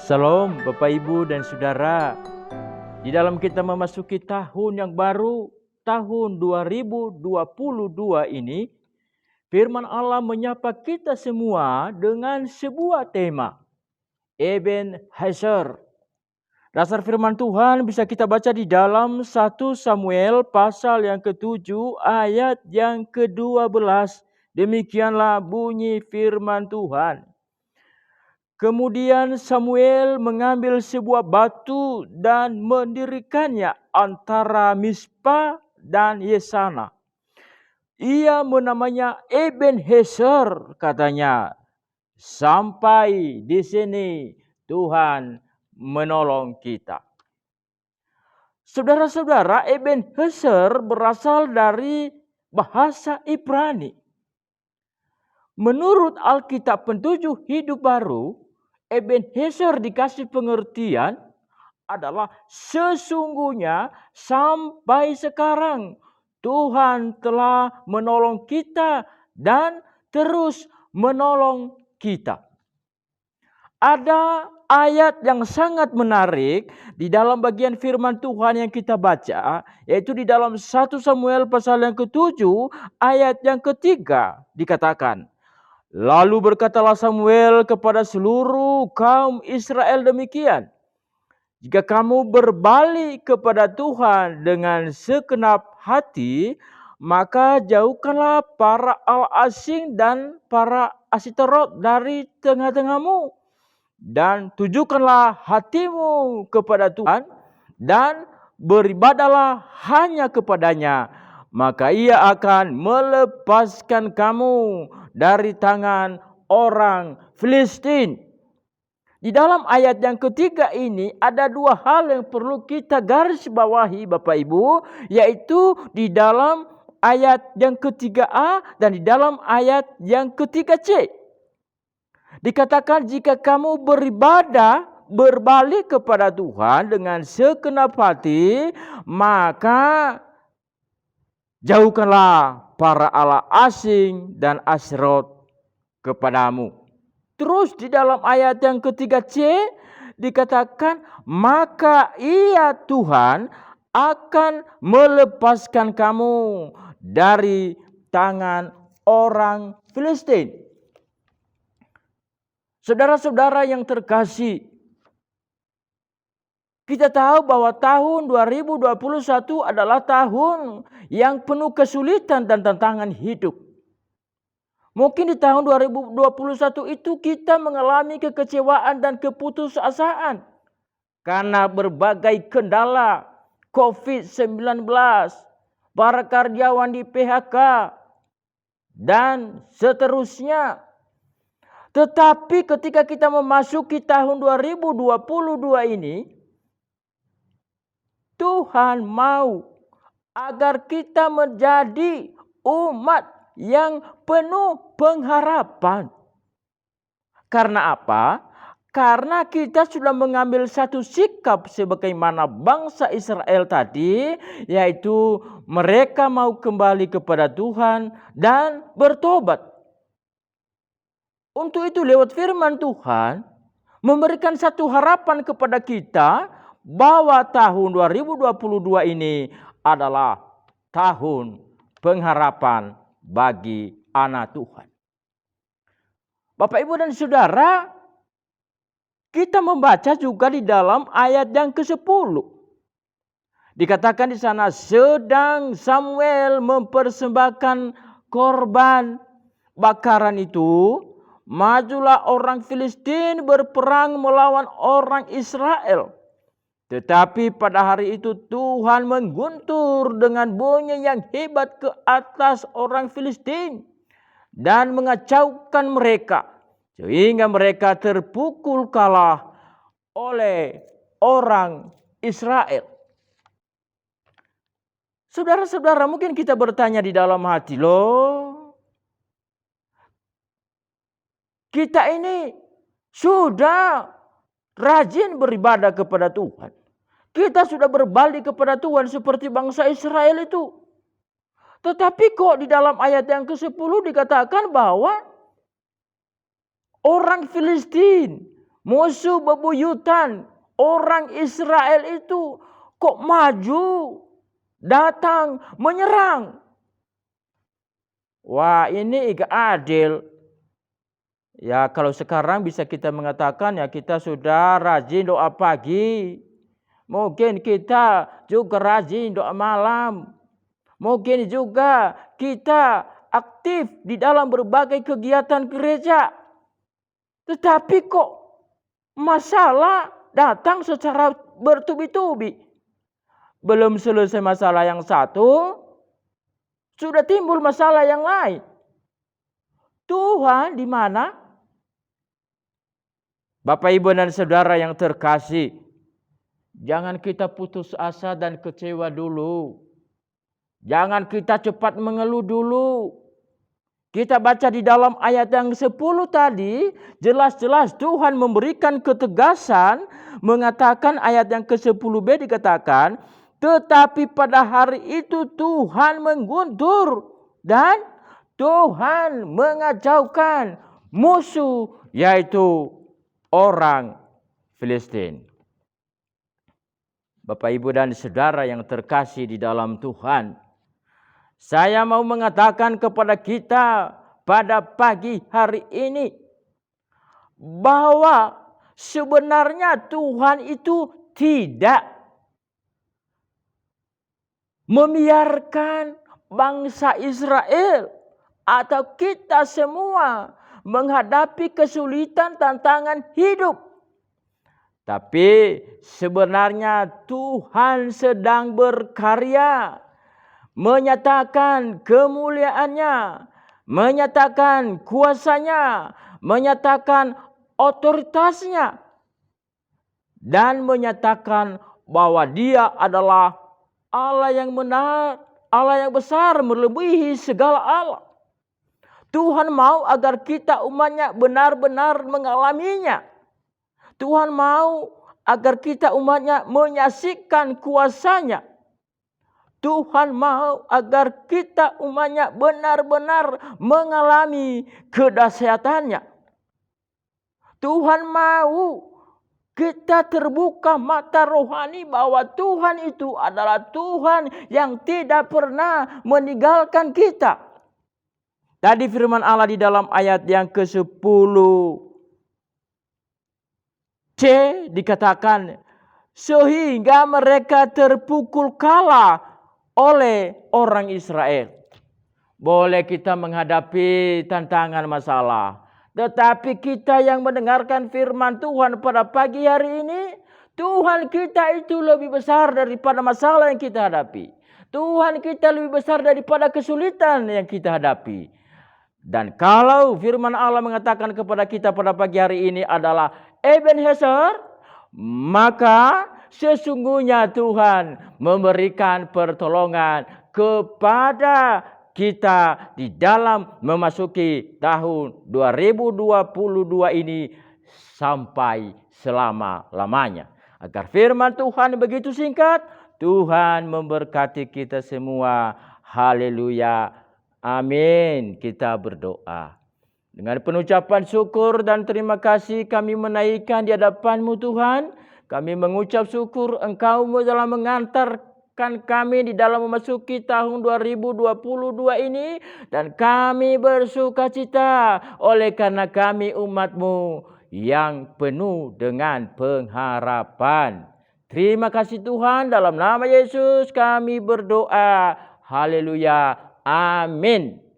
Salam Bapak Ibu dan Saudara. Di dalam kita memasuki tahun yang baru, tahun 2022 ini, firman Allah menyapa kita semua dengan sebuah tema, Ebenezer. Dasar firman Tuhan bisa kita baca di dalam 1 Samuel pasal yang ke-7 ayat yang ke-12. Demikianlah bunyi firman Tuhan. Kemudian Samuel mengambil sebuah batu dan mendirikannya antara Mispa dan Yesana. Ia menamanya Ebenezer, katanya. Sampai di sini Tuhan menolong kita. Saudara-saudara, Ebenezer berasal dari bahasa Ibrani. Menurut Alkitab Petunjuk Hidup Baru, Ebenezer dikasih pengertian adalah sesungguhnya sampai sekarang Tuhan telah menolong kita dan terus menolong kita. Ada ayat yang sangat menarik di dalam bagian firman Tuhan yang kita baca, yaitu di dalam 1 Samuel pasal yang ke-7 ayat yang ke-3 dikatakan, lalu berkatalah Samuel kepada seluruh kaum Israel demikian, jika kamu berbalik kepada Tuhan dengan segenap hati, maka jauhkanlah para Allah asing dan para Astarot dari tengah-tengahmu, dan tujukanlah hatimu kepada Tuhan dan beribadahlah hanya kepadanya, maka ia akan melepaskan kamu dari tangan orang Filistin. Di dalam ayat yang ketiga ini ada dua hal yang perlu kita garis bawahi Bapak Ibu, yaitu di dalam ayat yang ketiga A dan di dalam ayat yang ketiga C. Dikatakan jika kamu beribadah, berbalik kepada Tuhan dengan segenap hati, maka jauhkanlah para Allah asing dan Astarot kepadamu. Terus di dalam ayat yang ketiga C dikatakan, maka ia Tuhan akan melepaskan kamu dari tangan orang Filistin. Saudara-saudara yang terkasih, kita tahu bahwa tahun 2021 adalah tahun yang penuh kesulitan dan tantangan hidup. Mungkin di tahun 2021 itu kita mengalami kekecewaan dan keputusasaan karena berbagai kendala COVID-19, para karyawan di PHK, dan seterusnya. Tetapi ketika kita memasuki tahun 2022 ini, Tuhan mau agar kita menjadi umat yang penuh pengharapan. Karena apa? Karena kita sudah mengambil satu sikap sebagaimana bangsa Israel tadi, yaitu mereka mau kembali kepada Tuhan dan bertobat. Untuk itu lewat firman Tuhan memberikan satu harapan kepada kita bahwa tahun 2022 ini adalah tahun pengharapan bagi anak Tuhan. Bapak, Ibu, dan Saudara, kita membaca juga di dalam ayat yang ke-10. Dikatakan di sana, sedang Samuel mempersembahkan korban bakaran itu, majulah orang Filistin berperang melawan orang Israel. Tetapi pada hari itu Tuhan mengguntur dengan bunyi yang hebat ke atas orang Filistin dan mengacaukan mereka sehingga mereka terpukul kalah oleh orang Israel. Saudara-saudara, mungkin kita bertanya di dalam hati, loh, kita ini sudah rajin beribadah kepada Tuhan. Kita sudah berbalik kepada Tuhan seperti bangsa Israel itu. Tetapi kok di dalam ayat yang ke-10 dikatakan bahwa orang Filistin musuh bebuyutan orang Israel itu kok maju, datang, menyerang. Wah, ini gak adil. Ya, kalau sekarang bisa kita mengatakan ya kita sudah rajin doa pagi. Mungkin kita juga rajin doa malam. Mungkin juga kita aktif di dalam berbagai kegiatan gereja. Tetapi kok masalah datang secara bertubi-tubi. Belum selesai masalah yang satu, sudah timbul masalah yang lain. Tuhan di mana? Bapak, Ibu, dan Saudara yang terkasih, jangan kita putus asa dan kecewa dulu. Jangan kita cepat mengeluh dulu. Kita baca di dalam ayat yang 10 tadi, jelas-jelas Tuhan memberikan ketegasan, mengatakan ayat yang ke-10b dikatakan, tetapi pada hari itu Tuhan mengguntur dan Tuhan mengacaukan musuh, yaitu orang Filistin. Bapak, Ibu, dan Saudara yang terkasih di dalam Tuhan, saya mau mengatakan kepada kita pada pagi hari ini bahwa sebenarnya Tuhan itu tidak membiarkan bangsa Israel atau kita semua menghadapi kesulitan tantangan hidup. Tapi sebenarnya Tuhan sedang berkarya, menyatakan kemuliaannya, menyatakan kuasanya, menyatakan otoritasnya, dan menyatakan bahwa Dia adalah Allah yang benar, Allah yang besar melebihi segala Allah. Tuhan mau agar kita umatnya benar-benar mengalaminya. Tuhan mau agar kita umatnya menyaksikan kuasanya. Tuhan mau agar kita umatnya benar-benar mengalami kedahsyatannya. Tuhan mau kita terbuka mata rohani bahwa Tuhan itu adalah Tuhan yang tidak pernah meninggalkan kita. Tadi firman Allah di dalam ayat yang ke-10 C dikatakan, sehingga mereka terpukul kalah oleh orang Israel. Boleh kita menghadapi tantangan masalah, tetapi kita yang mendengarkan firman Tuhan pada pagi hari ini, Tuhan kita itu lebih besar daripada masalah yang kita hadapi. Tuhan kita lebih besar daripada kesulitan yang kita hadapi. Dan kalau firman Allah mengatakan kepada kita pada pagi hari ini adalah Ebenezer, maka sesungguhnya Tuhan memberikan pertolongan kepada kita di dalam memasuki tahun 2022 ini sampai selama-lamanya. Agar firman Tuhan begitu singkat, Tuhan memberkati kita semua. Haleluya. Amin. Kita berdoa. Dengan penucapan syukur dan terima kasih kami menaikkan di hadapan-Mu Tuhan. Kami mengucap syukur Engkau telah mengantarkan kami di dalam memasuki tahun 2022 ini. Dan kami bersuka cita oleh karena kami umat-Mu yang penuh dengan pengharapan. Terima kasih Tuhan, dalam nama Yesus kami berdoa. Haleluya. Amin.